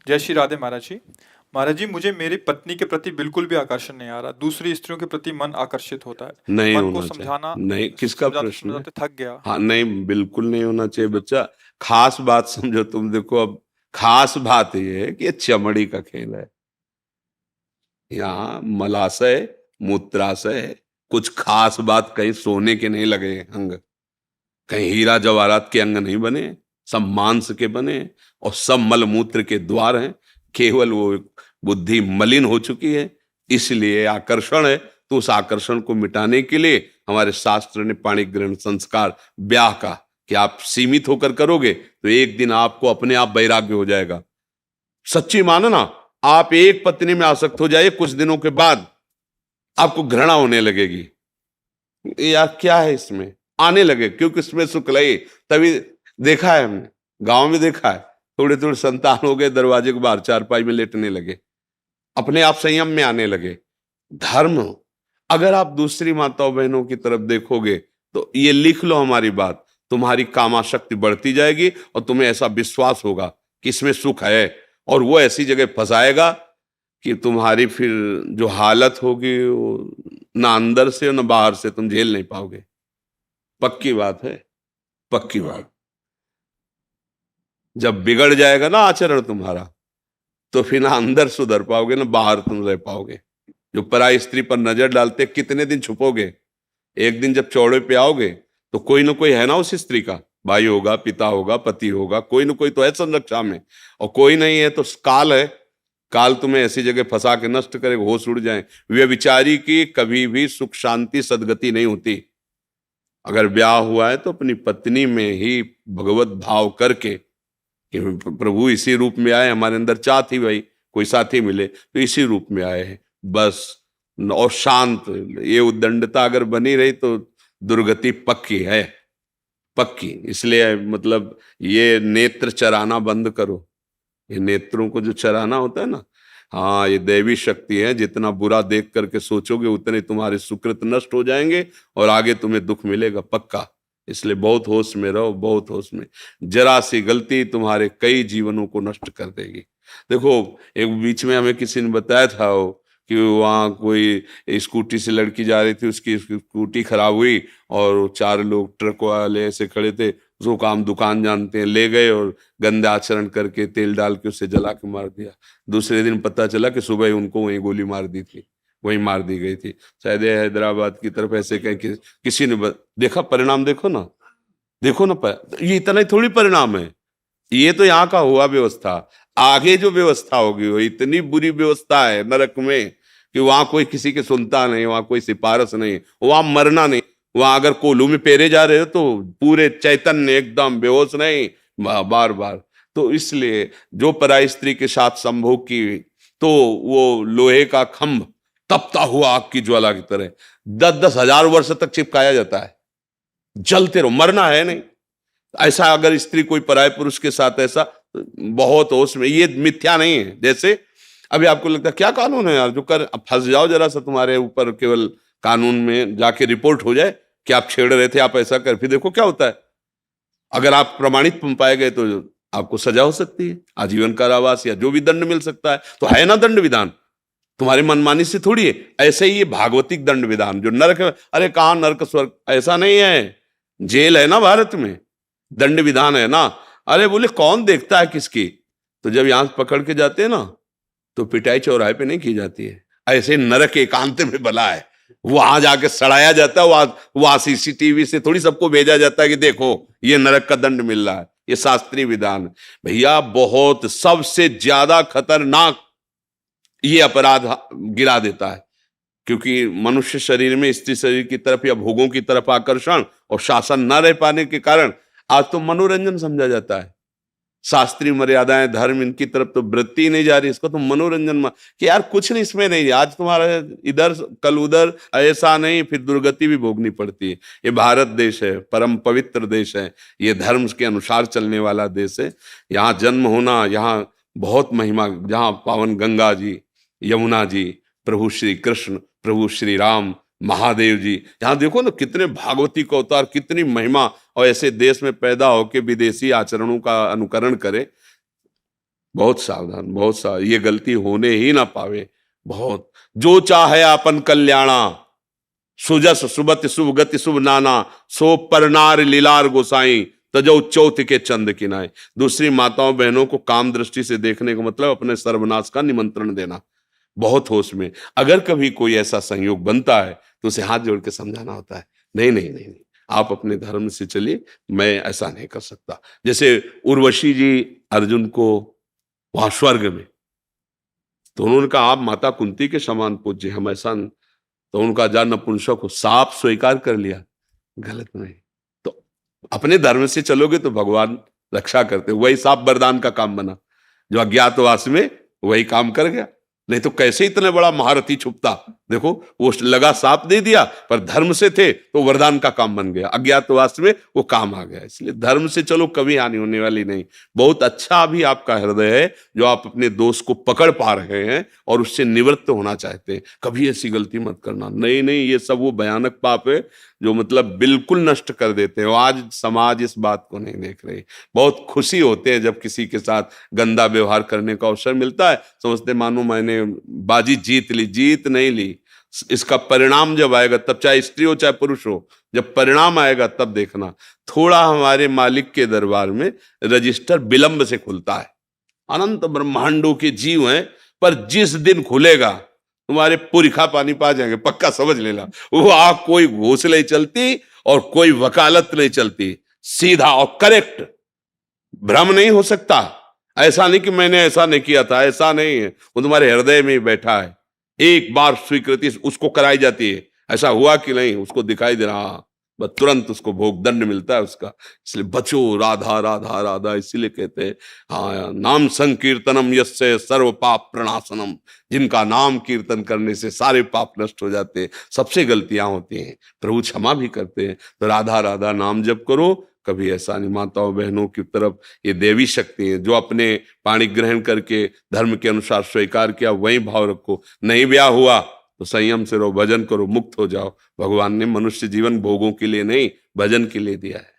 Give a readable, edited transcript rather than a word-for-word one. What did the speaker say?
जय श्री राधे महाराज जी। महाराज जी, मुझे मेरी पत्नी के प्रति बिल्कुल भी आकर्षण नहीं आ रहा। दूसरी स्त्रियों के प्रति मन आकर्षित होता है। नहीं मन को होना चाहिए। समझाना, नहीं, किसका समझाते प्रश्न है? समझाते थक गया। हाँ, नहीं, बिल्कुल नहीं होना चाहिए बच्चा। खास बात समझो तुम, देखो अब खास बात ये है कि ये चमड़ी का खेल है। यहाँ मलाशय, मूत्राशय है। कुछ खास बात कहीं सोने के नहीं लगे अंग, कहीं हीरा जवाहरात के अंग नहीं बने। सब मांस के बने और सब मलमूत्र के द्वार हैं। केवल वो बुद्धि मलिन हो चुकी है, इसलिए आकर्षण है। तो उस आकर्षण को मिटाने के लिए हमारे शास्त्र ने पाणि ग्रहण संस्कार ब्याह का कि आप सीमित होकर करोगे तो एक दिन आपको अपने आप वैराग्य हो जाएगा। सच्ची मानना, आप एक पत्नी में आसक्त हो जाइए, कुछ दिनों के बाद आपको घृणा होने लगेगी। यार क्या है इसमें, आने लगे, क्योंकि इसमें सुख लगे। तभी देखा है हमने, गांव में देखा है, थोड़े थोड़े संतान हो गए, दरवाजे के बाहर चारपाई में लेटने लगे, अपने आप संयम में आने लगे। धर्म, अगर आप दूसरी माताओं बहनों की तरफ देखोगे तो ये लिख लो हमारी बात, तुम्हारी कामाशक्ति बढ़ती जाएगी और तुम्हें ऐसा विश्वास होगा कि इसमें सुख है, और वो ऐसी जगह फंसाएगा कि तुम्हारी फिर जो हालत होगी वो ना अंदर से ना बाहर से तुम झेल नहीं पाओगे। पक्की बात है, पक्की बात। जब बिगड़ जाएगा ना आचरण तुम्हारा, तो फिर ना अंदर सुधर पाओगे ना बाहर तुम रह पाओगे। जो पराई स्त्री पर नजर डालते, कितने दिन छुपोगे? एक दिन जब चौड़े पे आओगे तो कोई ना कोई है ना उस स्त्री का, भाई होगा, पिता होगा, पति होगा, कोई ना कोई तो है संरक्षा में। और कोई नहीं है तो काल है। काल तुम्हें ऐसी जगह फंसा के नष्ट करे, होश उड़ जाए। व्यभिचारी की कभी भी सुख शांति सदगति नहीं होती। अगर ब्याह हुआ है तो अपनी पत्नी में ही भगवत भाव करके कि प्रभु इसी रूप में आए, हमारे अंदर चाह थी भाई कोई साथी मिले तो इसी रूप में आए हैं बस। और शांत, ये उद्दंडता अगर बनी रही तो दुर्गति पक्की है, पक्की। इसलिए मतलब ये नेत्र चराना बंद करो। ये नेत्रों को जो चराना होता है ना, हाँ, ये दैवी शक्ति है। जितना बुरा देख करके सोचोगे उतने तुम्हारे सुकृत नष्ट हो जाएंगे और आगे तुम्हें दुख मिलेगा पक्का। इसलिए बहुत होश में रहो, बहुत होश में। जरा सी गलती तुम्हारे कई जीवनों को नष्ट कर देगी। देखो, एक बीच में हमें किसी ने बताया था कि वहाँ कोई स्कूटी से लड़की जा रही थी, उसकी स्कूटी खराब हुई और चार लोग ट्रक वाले ऐसे खड़े थे, जो काम दुकान जानते हैं, ले गए और गंदे आचरण करके तेल डाल के उसे जला के मार दिया। दूसरे दिन पता चला कि सुबह ही उनको वहीं गोली मार दी थी, वहीं मार दी गई थी। शायद ये हैदराबाद की तरफ ऐसे कहीं किसी ने देखा। परिणाम देखो ना, देखो ना, ये इतना ही थोड़ी परिणाम है। ये तो यहाँ का हुआ व्यवस्था। आगे जो व्यवस्था होगी वो इतनी बुरी व्यवस्था है नरक में कि वहां कोई किसी की सुनता नहीं, वहां कोई सिफारिश नहीं, वहां मरना नहीं। वहां अगर कोलू में पेरे जा रहे हो तो पूरे चैतन्य, एकदम बेहोश नहीं, बार बार। तो इसलिए जो पराई स्त्री के साथ संभोग की तो वो लोहे का खंभ तपता हुआ आग की ज्वाला की तरह 10-10 हजार वर्ष तक चिपकाया जाता है। जलते रहो, मरना है नहीं। ऐसा अगर स्त्री कोई पराये पुरुष के साथ ऐसा, बहुत होश में, ये मिथ्या नहीं है। जैसे अभी आपको लगता है क्या कानून है यार, जो कर फंस जाओ जरा सा, तुम्हारे ऊपर केवल कानून में जाके रिपोर्ट हो जाए कि आप छेड़ रहे थे, आप ऐसा कर, फिर देखो क्या होता है। अगर आप प्रमाणित पाए गए तो आपको सजा हो सकती है, आजीवन कारावास या जो भी दंड मिल सकता है। तो है ना दंड विधान, तुम्हारी मनमानी से थोड़ी है। ऐसे ही ये भागवतिक दंड विधान जो नरक, अरे कहां नरक स्वर्ग, ऐसा नहीं है। जेल है ना भारत में, दंड विधान है ना। अरे बोले कौन देखता है किसकी, तो जब यहां से पकड़ के जाते हैं ना तो पिटाई चौराहे पे नहीं की जाती है। ऐसे नरक एकांत में भला है, वहां जाके सड़ाया जाता है। वहां सीसीटीवी से थोड़ी सबको भेजा जाता है कि देखो ये नरक का दंड मिल रहा है। ये शास्त्रीय विधान भैया। बहुत सबसे ज्यादा खतरनाक ये अपराध गिरा देता है, क्योंकि मनुष्य शरीर में स्त्री शरीर की तरफ या भोगों की तरफ आकर्षण और शासन न रह पाने के कारण आज तो मनोरंजन समझा जाता है। शास्त्रीय मर्यादाएं, धर्म, इनकी तरफ तो वृत्ति नहीं जा रही, इसको तो मनोरंजन कि यार कुछ नहीं इसमें नहीं, आज तुम्हारा इधर कल उधर, ऐसा नहीं, फिर दुर्गति भी भोगनी पड़ती है। ये भारत देश है, परम पवित्र देश है, ये धर्म के अनुसार चलने वाला देश है। यहाँ जन्म होना, यहाँ बहुत महिमा, जहाँ पावन गंगा जी, यमुना जी, प्रभु श्री कृष्ण, प्रभु श्री राम, महादेव जी, यहाँ देखो ना कितने भागवती का अवतार, कितनी महिमा। और ऐसे देश में पैदा होके विदेशी आचरणों का अनुकरण करे, बहुत सावधान, बहुत सावधान, ये गलती होने ही ना पावे। बहुत जो चाहे आपन कल्याणा, सुजस सुबत शुभ गति शुभ नाना, सो परनार लीलार गोसाई, तजो चौथ के चंद किनाए। दूसरी माताओं बहनों को काम दृष्टि से देखने का मतलब अपने सर्वनाश का निमंत्रण देना। बहुत होश में, अगर कभी कोई ऐसा संयोग बनता है तो उसे हाथ जोड़ के समझाना होता है, नहीं नहीं नहीं नहीं, आप अपने धर्म से चलिए, मैं ऐसा नहीं कर सकता। जैसे उर्वशी जी अर्जुन को वहां स्वर्ग में, तो उन्होंने कहा आप माता कुंती के समान पूज्य, हम ऐसा नहीं। तो उनका जा नपुंसक को साफ स्वीकार कर लिया, गलत नहीं। तो अपने धर्म से चलोगे तो भगवान रक्षा करते, वही साफ वरदान का काम बना, जो अज्ञातवास में वही काम कर गया। नहीं तो कैसे इतना बड़ा महारथी छुपता, देखो वो लगा साप दे दिया, पर धर्म से थे तो वरदान का काम बन गया, अज्ञातवास में वो काम आ गया। इसलिए धर्म से चलो, कभी हानि होने वाली नहीं। बहुत अच्छा भी आपका हृदय है जो आप अपने दोष को पकड़ पा रहे हैं और उससे निवृत्त होना चाहते हैं। कभी ऐसी गलती मत करना, नहीं नहीं, ये सब वो भयानक पाप है जो मतलब बिल्कुल नष्ट कर देते हैं। आज समाज इस बात को नहीं देख रहे। बहुत खुशी होते हैं जब किसी के साथ गंदा व्यवहार करने का अवसर मिलता है, समझते मानो मैंने बाजी जीत ली, जीत नहीं ली। इसका परिणाम जब आएगा, तब चाहे स्त्री हो चाहे पुरुष हो, जब परिणाम आएगा तब देखना। थोड़ा हमारे मालिक के दरबार में रजिस्टर विलंब से खुलता है। अनंत ब्रह्मांडों के जीव हैं, पर जिस दिन खुलेगा तुम्हारे पुरखा पानी पा जाएंगे, पक्का समझ लेना। वो आग कोई घूस नहीं चलती और कोई वकालत नहीं चलती, सीधा और करेक्ट, भ्रम नहीं हो सकता। ऐसा नहीं कि मैंने ऐसा नहीं किया था, ऐसा नहीं है, वो तुम्हारे हृदय में ही बैठा है। एक बार स्वीकृति उसको कराई जाती है, ऐसा हुआ कि नहीं उसको दिखाई दे रहा, बस तुरंत उसको भोग दंड मिलता है उसका। इसलिए बचो, राधा राधा राधा, इसीलिए कहते हैं हाँ, नाम संकीर्तनम यस्य सर्व पाप प्रणाशनम, जिनका नाम कीर्तन करने से सारे पाप नष्ट हो जाते हैं। सबसे गलतियां होती हैं, प्रभु क्षमा भी करते हैं। तो राधा राधा नाम जप करो, कभी ऐसा नहीं। माताओं बहनों की तरफ ये देवी शक्ति है, जो अपने पाणी ग्रहण करके धर्म के अनुसार स्वीकार किया वही भाव रखो। नहीं ब्याह हुआ तो संयम से रहो, भजन करो, मुक्त हो जाओ। भगवान ने मनुष्य जीवन भोगों के लिए नहीं, भजन के लिए दिया है।